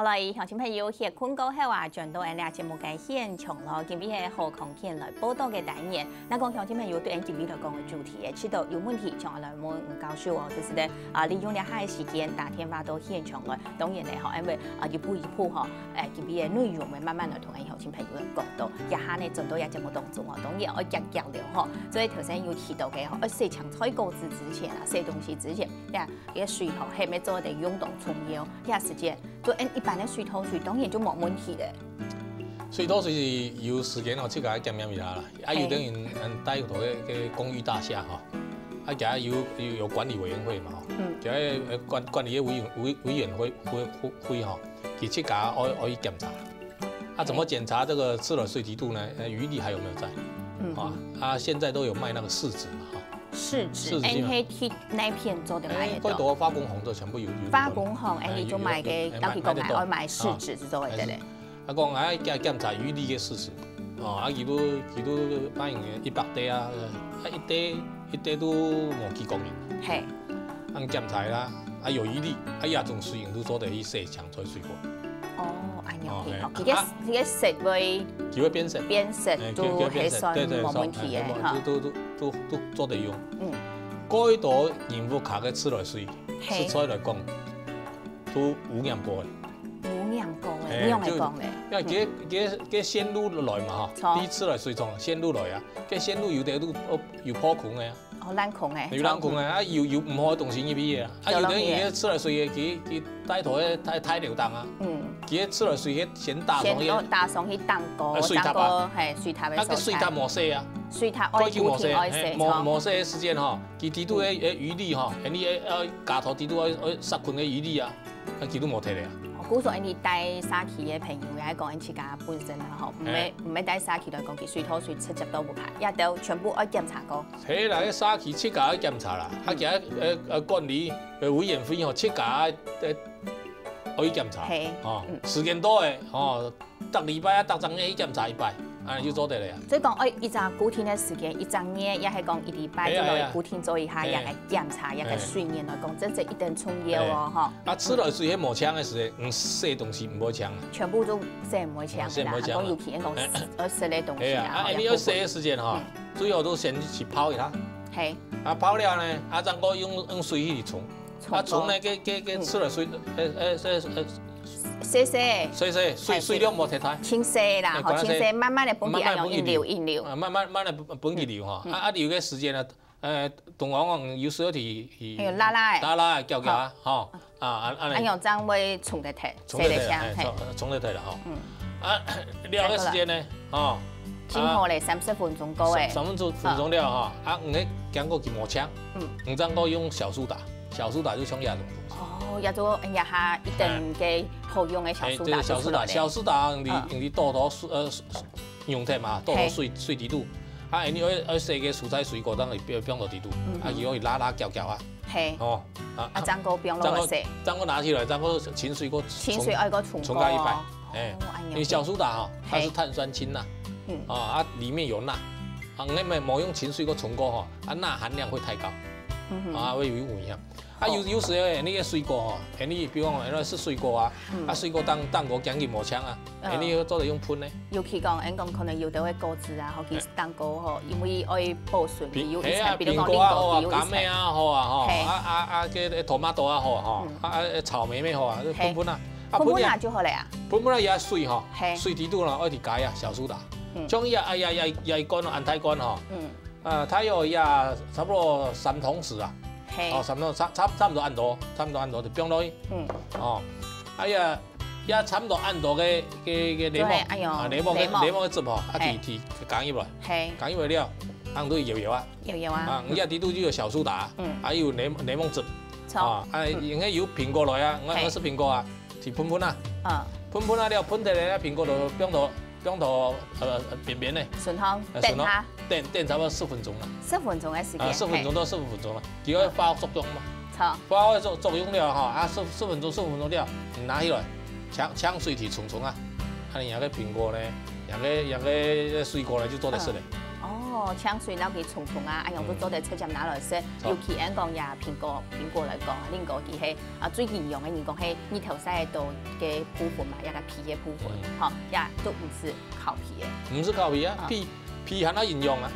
來鄉親朋友歇困過後啊，轉到俺倆節目嘅現場咯，今日係何康健來報道嘅單元。那講鄉親朋友對俺今日來講嘅主題，知道有問題將來問吳教授哦，就是咧利用了下嘅時間打電話到現場來，當然咧嗬，因為一步一步嗬，今日嘅內容會慢慢來同俺鄉親朋友講到，一下呢進到也節目當中哦，當然我夾夾了嗬，所以頭先有提到嘅嗬，喺市場採購之前啊，寫東西之前，呀，嘅水嗬係咪做得用到重要？呢時間對按一般的水土水當然就冇問題嘅。水土水是有時間哦，即個檢驗一下啦。啊，有等於帶到嘅公寓大廈吼，啊，家有管理委員會嘛吼，家管理委員會吼，佢去家可以檢查。啊，怎麼檢查這個吃了水滴度呢？餘力還有沒有在？啊，現在都有賣那個試紙嘛，哈。試紙 NHT 那片做得買得到。好多化工行都全部有。化工行你就賣嘅，尤其講愛賣試紙就做得咧。啊，講檢查餘力嘅試紙，哦，啊，佢都反映100袋啊，一袋都冇幾公斤。係。按檢查啦，啊有餘力，啊也種水都做得去市場採水果。佢嘅食會變色都係算冇問題嘅嚇，都做得用。嗰度鹽湖卡嘅自來水，食材來講都污染過嘅。污染過嘅，點樣嚟講咧？因為佢線路來嘛嚇，啲自來水從線路來啊，佢線路有啲都有破孔嘅。哦，冷孔嘅，有冷孔嘅，啊有唔好嘅東西入去啊，啊有等於嘅自來水嘅佢帶頭嘅太流動啊，佢自來水嘅先打上去當個水塔啊，係水塔嘅所在。啊個水塔冇洗啊，水塔愛固定愛洗，冇洗嘅時間嗬，佢滴到嘅餘力嗬，你架頭滴到嘅殺菌嘅餘力啊，啊佢都冇睇嚟啊。古時你帶沙期嘅朋友喺講緊自家本身啊，嗬，唔係帶沙期來講，佢水土水直接都唔排，一到全部愛檢查過。係啦，沙期七家檢查啦，啊嘅管理委員會嗬七家可以檢查，哦，時間多嘅，哦，逐禮拜啊，逐陣去檢查一擺，啊就做得嚟啊。所以講，一陣固定嘅時間，一陣嘢也係講一禮拜就來固定做一下，也係檢查，也係水源來講，真係一定重要哦，嗬。啊，吃了水喺冇槍嘅時候，洗東西唔會槍啊。全部都洗唔會槍啦，講尤其講洗嘅東西啊。你要洗嘅時間嗬，最好都先去泡一下。係。啊泡了呢，啊再個用水去沖。啊，沖呢，佢吃了水，洗水量冇太大，清洗啦，好清洗，慢慢地本佢用引流，慢慢地本佢流嗬，啊流嘅時間啊，同我講有時候係拉拉叫啊，嗬，用針會沖得脫，沖得脫啦，嗬，啊撩嘅時間呢，哦，靜候嚟30分鐘夠誒，30分鐘了嗬，啊，唔係經過佢磨槍，唔爭過用小蘇打。小蘇打就像亞種東西。哦，亞種下下一定嘅好用嘅小蘇打。小蘇打你多用體嘛，多水滴度。啊，你要洗嘅蔬菜水果當然變到滴度，啊，佢可以拉攪啊。係。哦。啊，爭個變落去。爭個拿起來，爭個清水個。清水愛個沖加一百。因為小蘇打哈，它是碳酸氫鈉。啊，裡面有鈉。啊，你咪冇用清水個沖過嗬，啊，鈉含量會太高。啊，會有影響。啊，有時候你嘅水果嗬，你比如講那是水果啊，啊水果當我講佢磨槍啊，你要做嚟用噴咧。尤其講，講可能有啲嘅果子啊，或者當果嗬，因為愛保存，有以前比如講蘋果啊、柑咩啊好啊，嗬，嘅토마토啊好嗬，草莓咩好啊，噴啊，噴啊就好嚟啊。噴啊也水嗬，水滴度啦，愛啲解啊，小蘇打，將也乾咯，按太乾嗬，它有也差不多3桶匙啊。哦，差唔多按度就變落去。哦，哎呀，也差唔多按度嘅檸檬嘅汁嗬，啊提降入來，降入來了，按到搖啊。啊，你一啲都有小蘇打，還有檸檬汁。啊，應該有蘋果來啊，我是蘋果啊，提噴啊。噴啊了，噴得嚟，蘋果就變到扁扁的。順湯燉它。燉差不多10分鐘啦。10分鐘嘅時間。10分鐘到15分鐘啦，佢可以發作用嘛。錯。發作用了哈，10分鐘了，你拿起來，搶水提沖啊，啊你養個蘋果呢，養個水果呢就做得出嚟。哦，香水捞佢重重啊，哎呀，都做得出接拿來食，尤其按講呀蘋果來講啊，另個佢係啊最營養嘅，人講係二頭西度嘅部分嘛，一個皮嘅部分，嚇，也都唔是烤皮嘅，唔是烤皮啊，皮含它營養啊，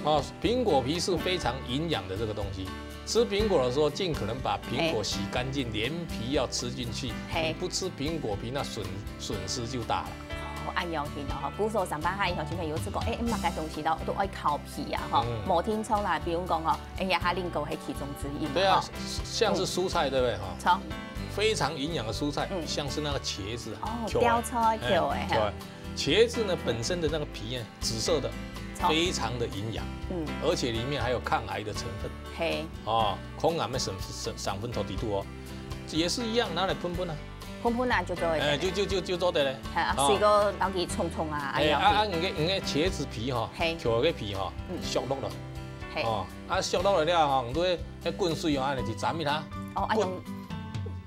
哦，蘋果皮是非常營養的這個東西。吃蘋果的時候，盡可能把蘋果洗乾淨，連皮要吃進去。你不吃蘋果皮，那損失就大了。哦，按樣見咯，古數上班下以後，小朋友只講，乜嘅東西都愛烤皮啊，哈，摩天窗啦，比如講哦，呀，它令狗係其中之一。對啊，像是蔬菜，對不對？哈，錯，非常營養的蔬菜，像是那個茄子。哦，吊菜條誒。對，茄子呢本身的那個皮呢，紫色的。非常的營養，而且裡面還有抗癌的成分，哦，抗癌的成分都喺度哦，也是一樣，拿來噴噴啊，噴噴啊就做嘅，就做得咧，係啊，試過攞啲蔥蔥啊，人嘅茄子皮吼，條嘅皮吼，熟落了，哦，熟落了吼，你都喺滾水哦，安尼就斬一下，哦，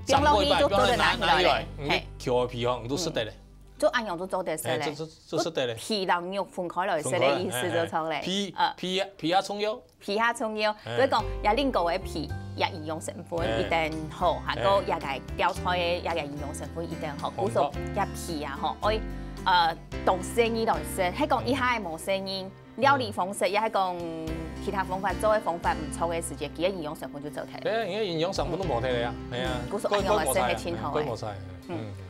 斬過一半，攞來拿起來，你條嘅皮吼，你都識得咧。做按樣都做得食咧，做得咧。皮同肉分開來食嘅意思就錯咧。皮下蔥油，皮下蔥油，所以講也拎個嘅皮也營養成分一定好，下個也個吊菜嘅也個營養成分一定好。古數也皮啊吼，愛當生意來食，係講以下係冇生意，料理方式也係講其他方法做嘅方法唔錯嘅時節，佢嘅營養成分就做睇。對啊，而家營養成分都冇睇嚟啊，係啊。古數按樣來食係千好嘅。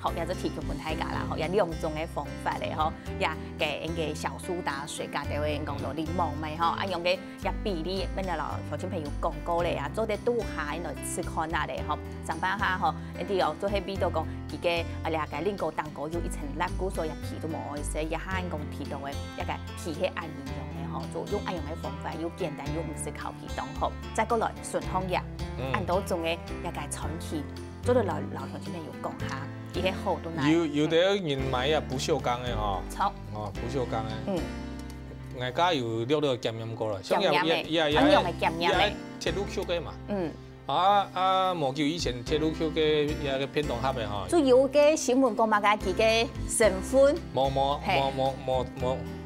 好，也就提供俾大家啦，嗬，有兩種嘅方法嚟，嗬，也嘅嘅小蘇打水加啲會講到檸檬味，嗬，啊用嘅一比例，乜嘢咯，頭先譬如講過嚟啊，做啲都下來試看下嚟，嗬，上班下嗬，一啲又做喺邊度講，自己啊你嘅拎個蛋糕要一層辣菇，所以皮都冇愛食，一下講皮到嘅一個皮係按營養嘅，嗬，做用按樣嘅方法，要簡單要唔是靠皮當好，再過來順康藥，按到種嘅一個長期。做到老頭先要講下，而且好多難。有啲人買啊不鏽鋼嘅嗬，哦不鏽鋼嘅，外加有了檢驗過啦，檢驗嘅，按樣係檢驗嘅，鐵路 Q 嘅嘛，無叫以前鐵路 Q 嘅一個偏動盒嘅嗬。最有嘅新聞講嘛嘅佢嘅成分，冇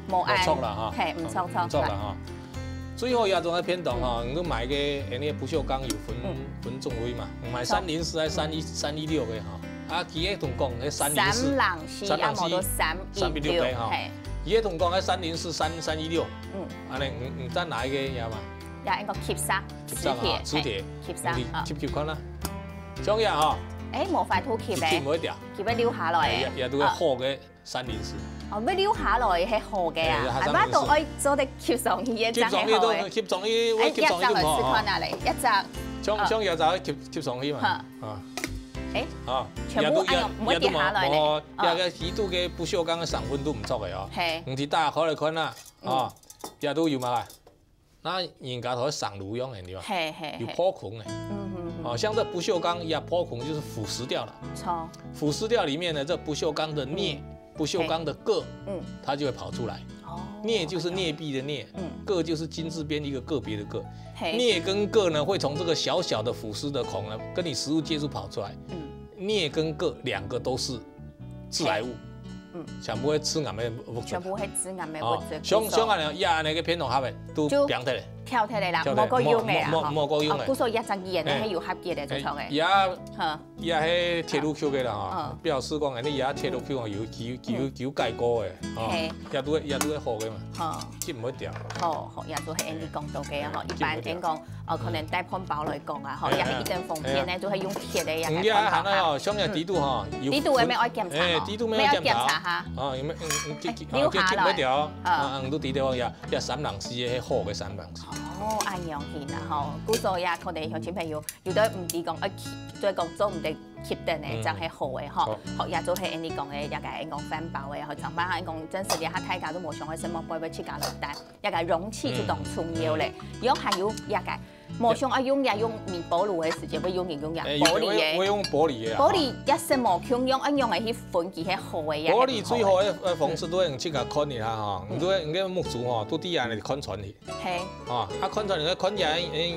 錯啦嚇，係唔錯啦嚇。最後一種嘅偏動嚇，你都買嘅誒不鏽鋼有分種類嘛，買304還是316嘅嚇，啊佢嘅同講嘅304，也冇到316嘅嚇，佢嘅同講嘅304、316，安尼唔得哪一個嘢嘛？有一個貼砂，磁鐵，貼砂，貼看啦，種嘢嚇，誒冇塊土貼咧，貼唔會掉，貼要撩下來，也都係好嘅304。哦，要撩下來係好嘅啊，係咪都愛做啲貼上去嘅，貼上去都貼上去，我貼上去都好啊。一隻，將嘢就貼上去嘛。啊，全部按唔會跌下來咧。有嘅幾度嘅不鏽鋼嘅成分都唔錯嘅哦。係。唔知大家可嚟看啦，啊，也都有嘛。那人家頭上爐用嘅地方，有破孔嘅。哦，像這不鏽鋼一破孔就是腐蝕掉了。錯。腐蝕掉裡面呢，這不鏽鋼的鎳。不鏽鋼的鉻，它就會跑出來。鎳就是鎳幣的鎳，鉻就是金字邊一個個別的個。鎳跟鉻呢，會從這個小小的腐蝕的孔呢，跟你食物接觸跑出來。鎳跟鉻兩個都是致癌物，全部會致癌的物質。全部會致癌的物質。像安尼那個偏紅盒的都變得嘞。跳起嚟啦，冇個用嘅啊，冇個用嘅。古數112人咧係要合嘅咧，做錯嘅。也係鐵路 Q 嘅啦嚇，表示講嘅你而家鐵路 Q 有改過嘅，也都係好嘅嘛，接唔會掉。好，也都係 Andy 講到嘅嗬，一般嚟講，可能帶漢堡嚟講啊，嗬，也係一定方便咧，都係用鐵嘅也係漢堡嚇。像嘅底度嗬，底度係咩愛檢查？底度咩愛檢查下？有咩？撩下來。掉，都底度也304嘅好嘅304。哦，按樣見啊，嗬，古數也佢哋鄉親朋友，有啲唔知講再講做唔得決定咧，就係好嘅，嗬，學也做係人哋講嘅，一個講環保嘅，去上班係講真實嘅，大家都冇想去什麼杯杯切架落單，一個容器就當重要咧，如果係要一個冇想要用面保爐嘅時間，會用玻璃嘅，會用玻璃嘅，玻璃一時冇強用，用嚟去分佢係好嘅。玻璃最好嘅方式都係用切架看一下嚇，你都用個木柱嗬，都底下嚟看穿去。係。哦，看穿嚟看嘢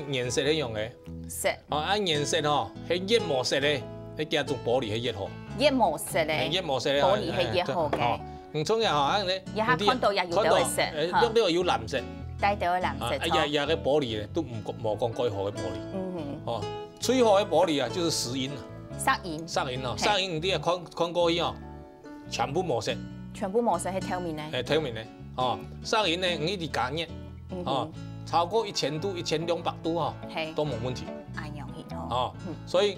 顏色係用嘅。色。哦，顏色嗬係熱磨色咧，你加種玻璃係熱好。熱磨色咧。熱磨色咧。玻璃係熱好嘅。唔錯嘅嚇，你。一下看到也有對色。呢個要藍色。带到蓝色。也个玻璃咧，都无讲几号嘅玻璃。哦，最好嘅玻璃啊，就是石英啊。石英哦，石英你啊看过去哦，全部磨色。全部磨色係透明嘅。透明嘅。哦，石英咧，你哋加熱，哦，超過1000度、1200度哦，都冇問題。哦，所以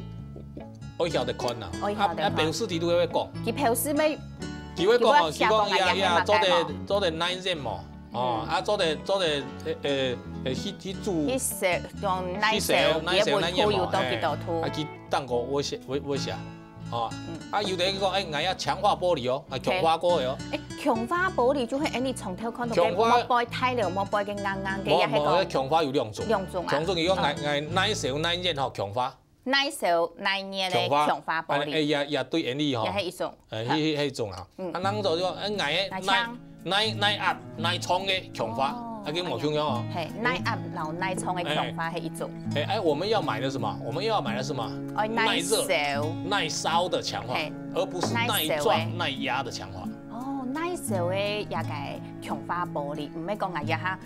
我曉得看啦。標示地都會講。佢標示咩？佢會講，佢講呀，做啲耐熱嘛。哦，做啲去煮。去燒用耐燒，也會塗油到幾多塗。佢當個我寫。哦，有啲講我要強化玻璃哦，強化過嘅哦。強化玻璃就係你從頭看到嘅莫擺太了，莫擺嘅硬嘅，也係個。強化有兩種。兩種如果我耐燒耐熱嗬強化。耐燒耐熱嘅強化玻璃。也對眼力嗬。也係一種。係一種啊。咱就講耐壓耐創嘅強化。跟我同樣哦，耐壓老耐創嘅強化係一種。我們要買的什麼？我們要買的什麼？耐熱、耐燒的強化，而不是耐撞、耐壓的強化。哦，耐燒嘅也係強化玻璃，唔係講我一下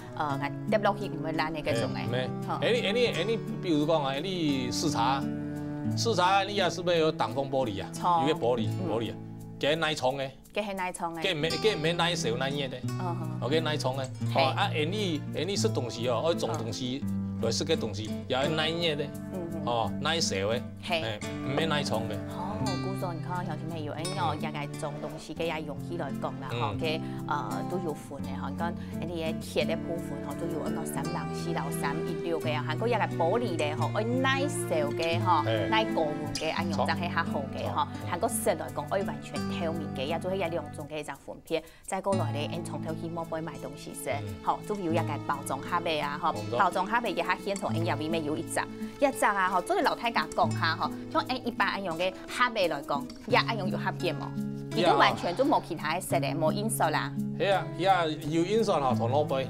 跌落去唔會爛嘅嗰種嘅。你比如講啊，你視察你也是不是有擋風玻璃啊？有個玻璃啊。嘅耐創嘅，嘅係耐創嘅，嘅唔係耐燒耐熱嘅，OK耐創嘅。哦，你食東西哦，愛種東西來食嘅東西，又係耐熱嘅，哦耐燒嘅，唔係耐創嘅。哦，古時你看像前面有我日日種東西嘅也用起來講啦，嗬嘅都有款嘅，嗬講啲嘅鐵嘅部分嗬都有一個3樓、4樓、316嘅，韓國日日玻璃嘅嗬，愛耐燒嘅嗬，耐過換嘅，按用就係較好嘅嗬。韓國食來講愛完全透明嘅，也做係一兩種嘅一隻款片。再過來咧，從頭起莫買買東西食，嗬，都有一個包裝盒嘅啊，嗬，包裝盒嘅也係現從入面有一隻啊，嗬，做啲老太家講下嗬，像一般按用嘅盒嘅來講，也按用有盒嘅嘛，而都完全都冇其他嘅色嘅，冇印刷啦。係啊，也有印刷嗬，銅鑼杯。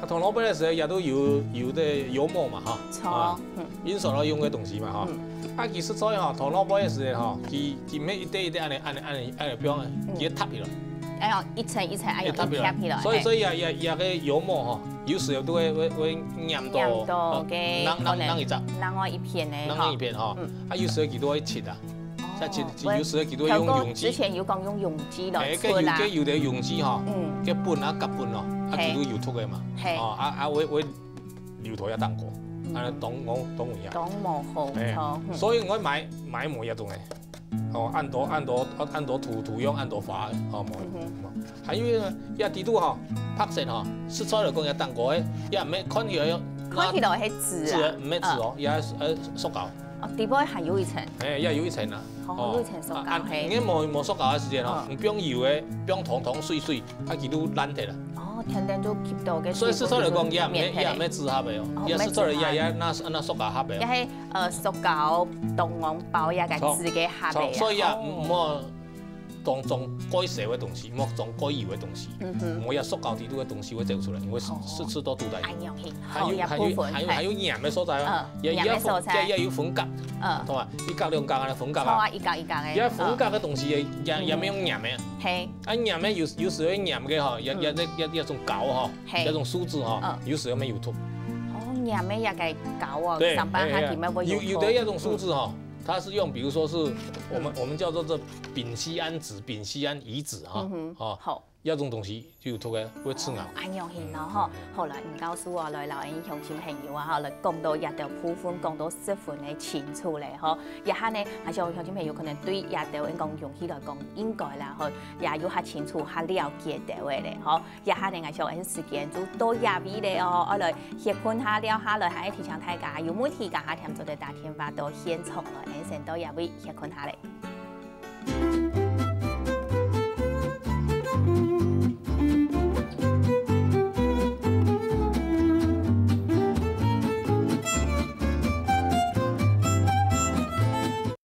銅鑼杯嘅時候也都有啲油墨嘛，嚇。印刷來用嘅東西嘛，嚇。其實所以銅鑼杯嘅時候，佢咩一啲按嚟標嘅，佢塌起來。一層一層按用貼起來。所以也個油墨嗬，有時候都會染到嘅，啷一隻，啷外一片咧，啷一片嗬。有時候佢都會切啊。有時候佢都會用溶劑。之前有講用溶劑來出啦。有啲溶劑嗬，嘅半啊夾半咯，佢都要出嘅嘛。會流頭一當過，當一樣。當冇好錯。所以我買冇一種嘅。哦，按多圖樣，按多畫嘅，哦冇。還有一啲都嗬，拍攝嗬，食出來講也當過嘅，也唔係看起來係紙唔係紙哦，也係塑膠。底部還有一層。也有一層啦。有一層塑膠係。你冇塑膠嘅時間嗬，唔用油嘅，用糖水，佢都爛掉啦。天天都 keep 到嘅。所以食出來講也唔係紙盒嘅哦，也食出來也拿塑膠盒嘅。也係塑膠凍黃包也個紙嘅盒嘅。所以也唔好當種改燒嘅東西，唔好種改油嘅東西。我有塑膠地度嘅東西會走出來，因為吃多肚大。還有鹽嘅所在啊，也有粉格，同埋一格兩格嘅粉格啊。一格一格嘅。有粉格嘅東西也沒有鹽嘅。係。鹽咧有時候鹽嘅嗬，一種膠嗬，一種樹脂嗬，有時候沒有吐。鹽咧也係膠啊，上班下點樣會有吐？有的一種樹脂嗬。它是用，比如說是我們叫做這丙烯胺酯、丙烯胺乙酯哈，好，一種東西就突然會刺眼。安樣型咯嗬，後來唔告訴我來留影向小朋友啊，後來講到日頭鋪款，講到食款嘅清楚咧，嗬，一下呢，還是向小朋友可能對日頭應講用起來講應該啦，嗬，也有較清楚、較了解到嘅咧，嗬，一下呢，我想揾時間就多入味咧哦，我來協款下聊下來，喺提倡大家有問題，家下添做對打電話到現場來。先到入位，歇困下嚟。